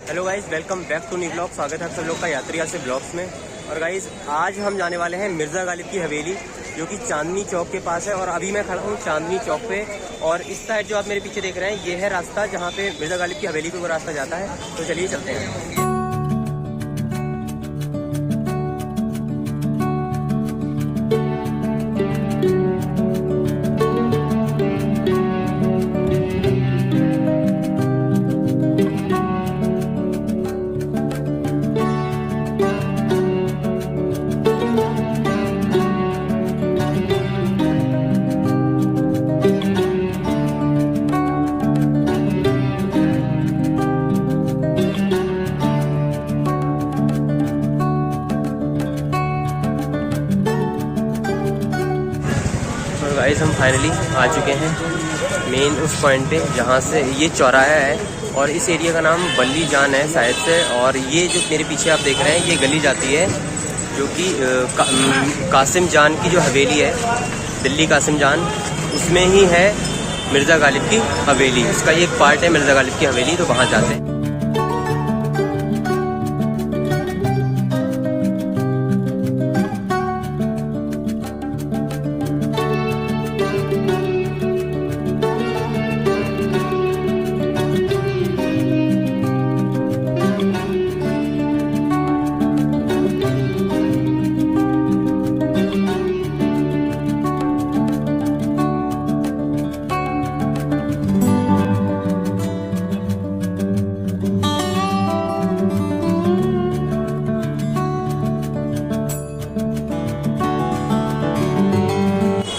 Hello guys, welcome back to new blog. स्वागत है आप सब लोग का यात्रिया से ब्लॉग्स में। और गाइस, आज हम जाने वाले हैं मिर्ज़ा गालिब की हवेली, जो कि चांदनी चौक के पास है। और अभी मैं खड़ा हूँ चांदनी चौक पे, और इस साइड जो आप मेरे पीछे देख रहे हैं, ये है रास्ता जहाँ पे मिर्ज़ा गालिब की हवेली पे वो रास्ता जाता है। तो चलिए चलते हैं। गाइस, हम फाइनली आ चुके हैं मेन उस पॉइंट पे जहाँ से ये चौराहा है, और इस एरिया का नाम बल्ली जान है शायद से। और ये जो मेरे पीछे आप देख रहे हैं, ये गली जाती है जो कि कासिम जान की जो हवेली है, दिल्ली कासिम जान, उसमें ही है मिर्ज़ा गालिब की हवेली। उसका ये एक पार्ट है मिर्ज़ा गालिब की हवेली, तो वहाँ जाते हैं।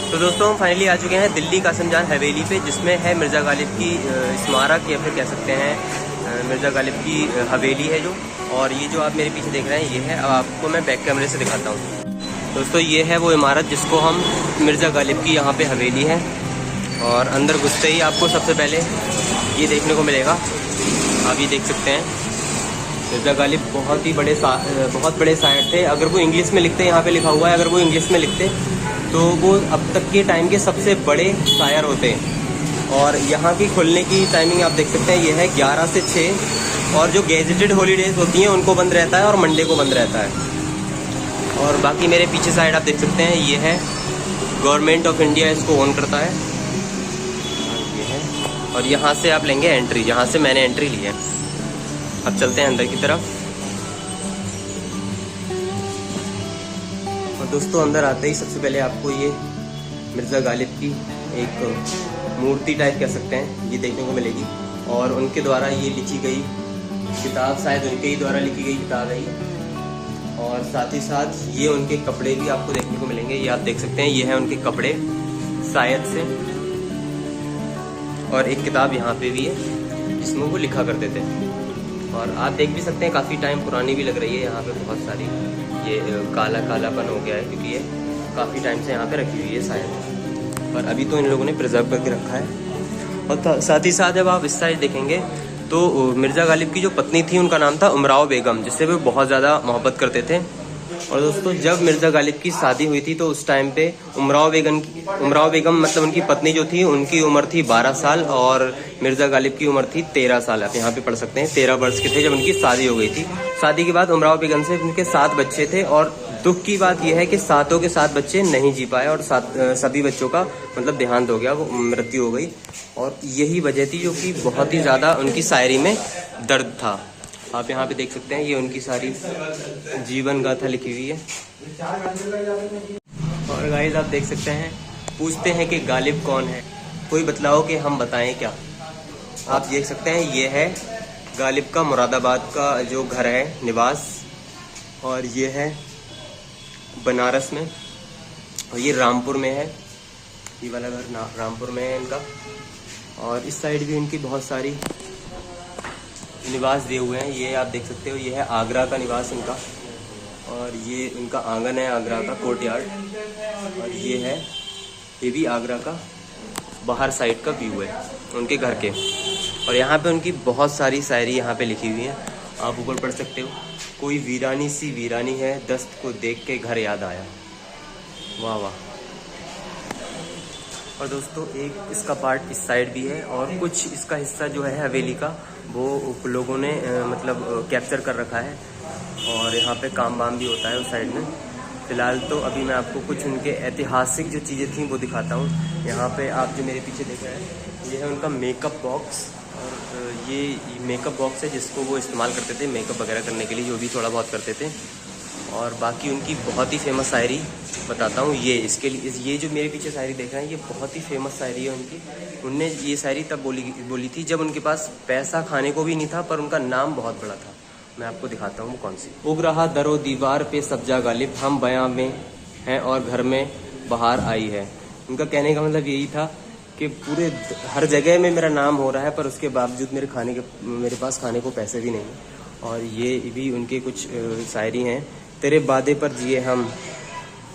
तो दोस्तों, हम फाइनली आ चुके हैं दिल्ली कासिम जान हवेली पे, जिसमें है मिर्ज़ा गालिब की स्मारक, या फिर कह सकते हैं मिर्ज़ा गालिब की हवेली है जो। और ये जो आप मेरे पीछे देख रहे हैं, ये है। अब आपको मैं बैक कैमरे से दिखाता हूँ। दोस्तों, ये है वो इमारत जिसको हम मिर्ज़ा गालिब की यहाँ पे हवेली है। और अंदर घुसते ही आपको सबसे पहले ये देखने को मिलेगा, आप ये देख सकते हैं, मिर्ज़ा गालिब बहुत बड़े शायर थे। अगर वो इंग्लिश में लिखते, यहाँ पे लिखा हुआ है, अगर वो इंग्लिश में लिखते तो वो अब तक के टाइम के सबसे बड़े शायर होते हैं। और यहाँ की खुलने की टाइमिंग आप देख सकते हैं, ये है 11 से 6। और जो गेजेटेड हॉलीडेज होती हैं उनको बंद रहता है, और मंडे को बंद रहता है। और बाकी मेरे पीछे साइड आप देख सकते हैं, ये है गवर्नमेंट ऑफ इंडिया इसको ओन करता है, ये है। और यहाँ से आप लेंगे एंट्री, जहाँ से मैंने एंट्री ली है। अब चलते हैं अंदर की तरफ। और दोस्तों, अंदर आते ही सबसे पहले आपको ये मिर्ज़ा गालिब की एक मूर्ति टाइप कह सकते हैं, ये देखने को मिलेगी। और उनके द्वारा ये लिखी गई किताब, शायद उनके ही द्वारा लिखी गई किताब है ये। और साथ ही साथ ये उनके कपड़े भी आपको देखने को मिलेंगे, ये आप देख सकते हैं, ये है उनके कपड़े शायद से। और एक किताब यहाँ पे भी है जिसमें वो लिखा करते थे। और आप देख भी सकते हैं, काफ़ी टाइम पुरानी भी लग रही है। यहाँ पे बहुत सारी ये कालापन हो गया है, क्योंकि ये काफ़ी टाइम से यहाँ पे रखी हुई है शायद। पर अभी तो इन लोगों ने प्रिजर्व करके रखा है। और साथ ही साथ जब आप इस साइड देखेंगे तो मिर्ज़ा गालिब की जो पत्नी थी, उनका नाम था उमराव बेगम, जिससे वे बहुत ज़्यादा मोहब्बत करते थे। और दोस्तों, जब मिर्ज़ा गालिब की शादी हुई थी तो उस टाइम पे उमराव बेगम मतलब उनकी पत्नी जो थी, उनकी उम्र थी 12 साल, और मिर्ज़ा गालिब की उम्र थी 13 साल। आप यहाँ पे पढ़ सकते हैं, 13 वर्ष के थे जब उनकी शादी हो गई थी। शादी के बाद उमराव बेगम से उनके 7 बच्चे थे। और दुख की बात यह है कि 7 के 7 बच्चे नहीं जी पाए, और सभी बच्चों का मतलब देहांत हो गया, वो मृत्यु हो गई। और यही वजह थी जो कि बहुत ही ज़्यादा उनकी शायरी में दर्द था। आप यहाँ पे देख सकते हैं, ये उनकी सारी जीवन गाथा लिखी हुई है। और गाइस, आप देख सकते हैं, पूछते हैं कि गालिब कौन है, कोई बतलाओ कि हम बताएं क्या। आप देख सकते हैं, ये है गालिब का मुरादाबाद का जो घर है, निवास। और ये है बनारस में, और ये रामपुर में है, ये वाला घर रामपुर में है इनका। और इस साइड भी इनकी बहुत सारी निवास दिए हुए हैं, ये आप देख सकते हो। ये है आगरा का निवास इनका, और ये उनका आंगन है आगरा का, कोर्टयार्ड। और ये भी आगरा का बाहर साइड का व्यू है उनके घर के। और यहाँ पे उनकी बहुत सारी शायरी यहाँ पे लिखी हुई है, आप ऊपर पढ़ सकते हो। कोई वीरानी सी वीरानी है, दस्त को देख के घर याद आया। वाह वाह। और दोस्तों, एक इसका पार्ट इस साइड भी है, और कुछ इसका हिस्सा जो है हवेली का, वो लोगों ने मतलब कैप्चर कर रखा है, और यहाँ पे काम वाम भी होता है उस साइड में। फ़िलहाल तो अभी मैं आपको कुछ उनके ऐतिहासिक जो चीज़ें थी वो दिखाता हूँ। यहाँ पे आप जो मेरे पीछे देख रहे हैं, ये है उनका मेकअप बॉक्स, और ये मेकअप बॉक्स है जिसको वो इस्तेमाल करते थे मेकअप वगैरह करने के लिए, जो भी थोड़ा बहुत करते थे। और बाकी उनकी बहुत ही फेमस शायरी बताता हूँ। ये इसके लिए, ये जो मेरे पीछे शायरी देख रहे हैं, ये बहुत ही फेमस शायरी है उनकी। उनने ये शायरी तब बोली थी जब उनके पास पैसा खाने को भी नहीं था, पर उनका नाम बहुत बड़ा था। मैं आपको दिखाता हूँ वो कौन सी। उग रहा दरो दीवार पे सब्जा गालिब, हम बयां में हैं और घर में बाहर आई है। उनका कहने का मतलब यही था कि पूरे हर जगह में मेरा नाम हो रहा है, पर उसके बावजूद मेरे पास खाने को पैसे भी नहीं। और ये भी उनके कुछ शायरी हैं। तेरे वादे पर जिए हम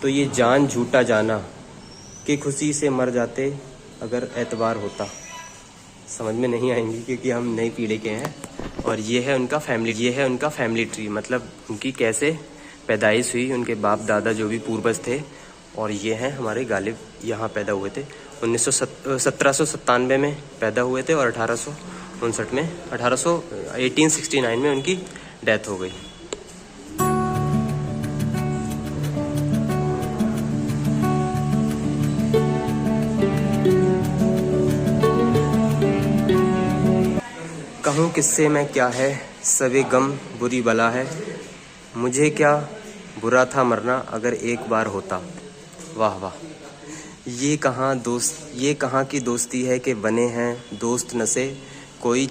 तो ये जान झूठा जाना, कि खुशी से मर जाते अगर एतबार होता। समझ में नहीं आएंगी क्योंकि हम नई पीढ़ी के हैं। और ये है उनका फैमिली ट्री, मतलब उनकी कैसे पैदाइश हुई, उनके बाप दादा जो भी पूर्वज थे। और ये हैं हमारे गालिब, यहाँ पैदा हुए थे 1797 में पैदा हुए थे, और 1869 में उनकी डेथ हो गई। कहूँ किससे मैं क्या है, सबे गम बुरी बला है, मुझे क्या बुरा था मरना अगर एक बार होता। वाह वाह। ये कहाँ की दोस्ती है कि बने हैं दोस्त नशे, कोई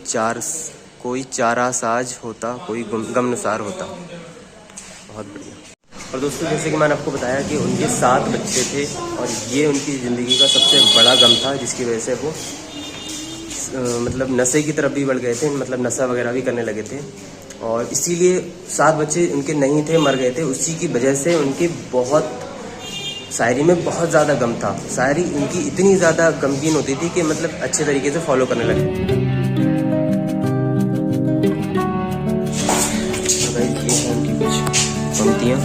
चारा साज होता, कोई गमनुसार होता। बहुत बढ़िया। और दोस्तों, जैसे कि मैंने आपको बताया कि उनके 7 बच्चे थे, और ये उनकी ज़िंदगी का सबसे बड़ा गम था, जिसकी वजह से वो मतलब नशे की तरफ भी बढ़ गए थे, मतलब नशा वगैरह भी करने लगे थे। और इसीलिए 7 बच्चे उनके नहीं थे, मर गए थे। उसी की वजह से उनकी शायरी में बहुत ज़्यादा गम था। शायरी उनकी इतनी ज़्यादा गमगीन होती थी कि मतलब अच्छे तरीके से फॉलो करने लगे। ये है उनकी कुछ पंक्तियाँ,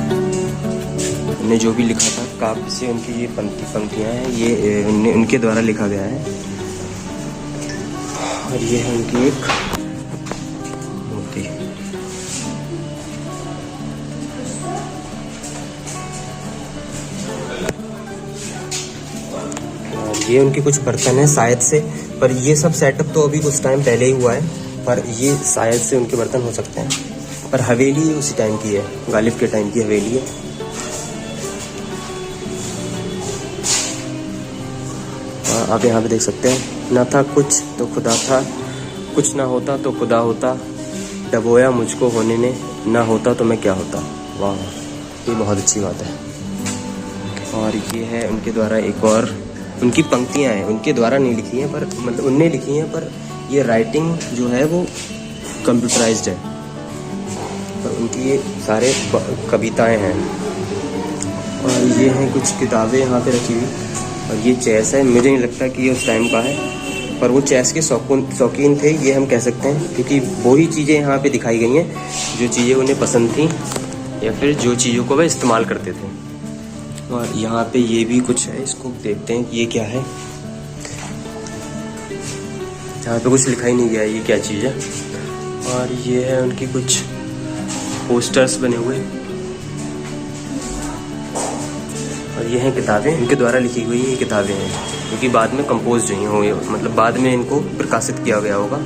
उन्होंने जो भी लिखा था काव्य से, उनकी ये पंक्तियाँ हैं, ये उनके द्वारा लिखा गया है। और ये है उनकी एक मूर्ति। और ये उनके कुछ बर्तन हैं शायद से, पर ये सब सेटअप तो अभी कुछ टाइम पहले ही हुआ है, पर ये शायद से उनके बर्तन हो सकते हैं। पर हवेली उसी टाइम की है, गालिब के टाइम की हवेली है। आप यहाँ पे देख सकते हैं, ना था कुछ तो खुदा था, कुछ ना होता तो खुदा होता, डबोया मुझको होने ने, ना होता तो मैं क्या होता। वाह, ये बहुत अच्छी बात है। और ये है उनके द्वारा एक और उनकी पंक्तियाँ हैं, उनके द्वारा नहीं लिखी हैं, पर मतलब उनने लिखी हैं, पर ये राइटिंग जो है वो कंप्यूटराइज्ड है। पर उनकी ये सारे कविताएँ हैं। और ये हैं कुछ किताबें यहाँ पे रखी हुई। और ये चेस है, मुझे नहीं लगता कि ये उस टाइम का है, पर वो चेस के शौकीन थे, ये हम कह सकते हैं, क्योंकि वही चीज़ें यहाँ पे दिखाई गई हैं जो चीज़ें उन्हें पसंद थी, या फिर जो चीज़ों को वह इस्तेमाल करते थे। और यहाँ पे ये भी कुछ है, इसको देखते हैं कि ये क्या है। यहाँ पे कुछ लिखा ही नहीं गया है ये क्या चीज़ है। और ये है उनकी कुछ पोस्टर्स बने हुए, और ये हैं किताबें, इनके द्वारा लिखी हुई ये किताबें हैं, क्योंकि बाद में कंपोज हुई होंगी, मतलब बाद में इनको प्रकाशित किया गया होगा।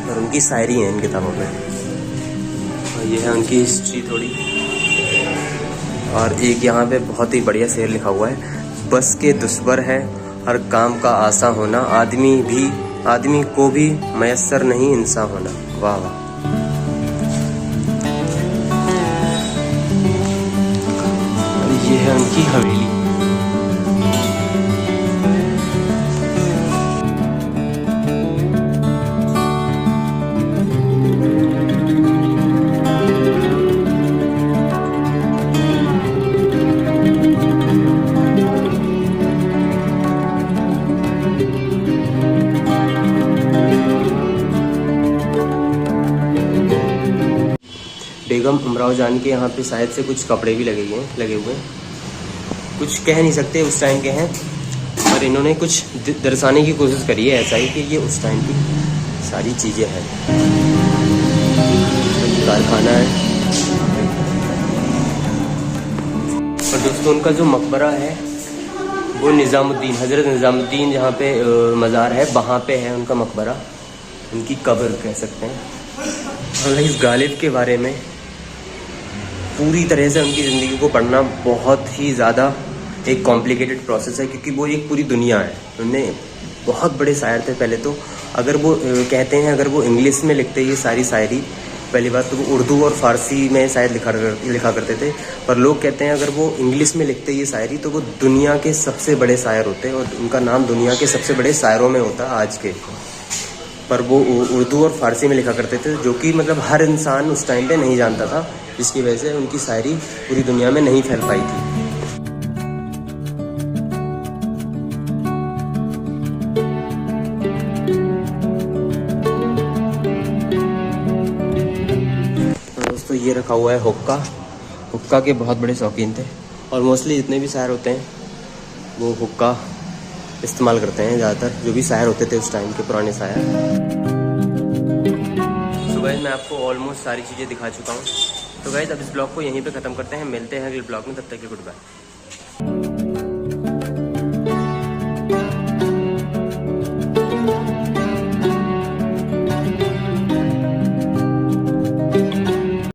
और उनकी शायरी हैं इन किताबों में। और ये है उनकी हिस्ट्री थोड़ी। और एक यहाँ पे बहुत ही बढ़िया शेर लिखा हुआ है, बस के दुश्मन है हर काम का आसा होना, आदमी को भी मयस्सर नहीं इंसान होना। वाह वाह। ये है उनकी हवेली। बेगम उमराव जान के यहाँ पे शायद से कुछ कपड़े भी लगे हुए हैं। कुछ कह नहीं सकते उस टाइम के हैं, पर इन्होंने कुछ दर्शाने की कोशिश करी है ऐसा ही कि ये उस टाइम की सारी चीज़ें हैं। कारखाना है। और दोस्तों उनका जो मकबरा है वो निज़ामुद्दीन, हज़रत निज़ामुद्दीन जहाँ पे मज़ार है वहाँ पे है उनका मकबरा, उनकी कब्र कह सकते हैं। और इस गालिब के बारे में पूरी तरह से उनकी ज़िंदगी को पढ़ना बहुत ही ज़्यादा एक कॉम्प्लिकेटेड प्रोसेस है, क्योंकि वो एक पूरी दुनिया है। उन्होंने बहुत बड़े शायर थे पहले तो। अगर वो कहते हैं अगर वो इंग्लिश में लिखते ये सारी शायरी, पहली बात तो वो उर्दू और फ़ारसी में शायद लिखा करते थे, पर लोग कहते हैं अगर वो इंग्लिश में लिखते ये शायरी तो वो दुनिया के सबसे बड़े शायर होते और उनका नाम दुनिया के सबसे बड़े शायरों में होता आज के। पर वो उर्दू और फ़ारसी में लिखा करते थे, जो कि मतलब हर इंसान उस टाइम पे नहीं जानता था, जिसकी वजह से उनकी शायरी पूरी दुनिया में नहीं फैल पाई थी। दोस्तों ये रखा हुआ है हुक्का। हुक्का के बहुत बड़े शौकीन थे और मोस्टली जितने भी शायर होते हैं वो हुक्का इस्तेमाल करते हैं ज़्यादातर, जो भी शायर होते थे उस टाइम के पुराने शायर। तो गाइस मैं आपको ऑलमोस्ट सारी चीज़ें दिखा चुका हूँ। तो गाइस अब इस ब्लॉग को यहीं पे ख़त्म करते हैं, मिलते हैं अगले ब्लॉग में, तब तक के गुड बाय।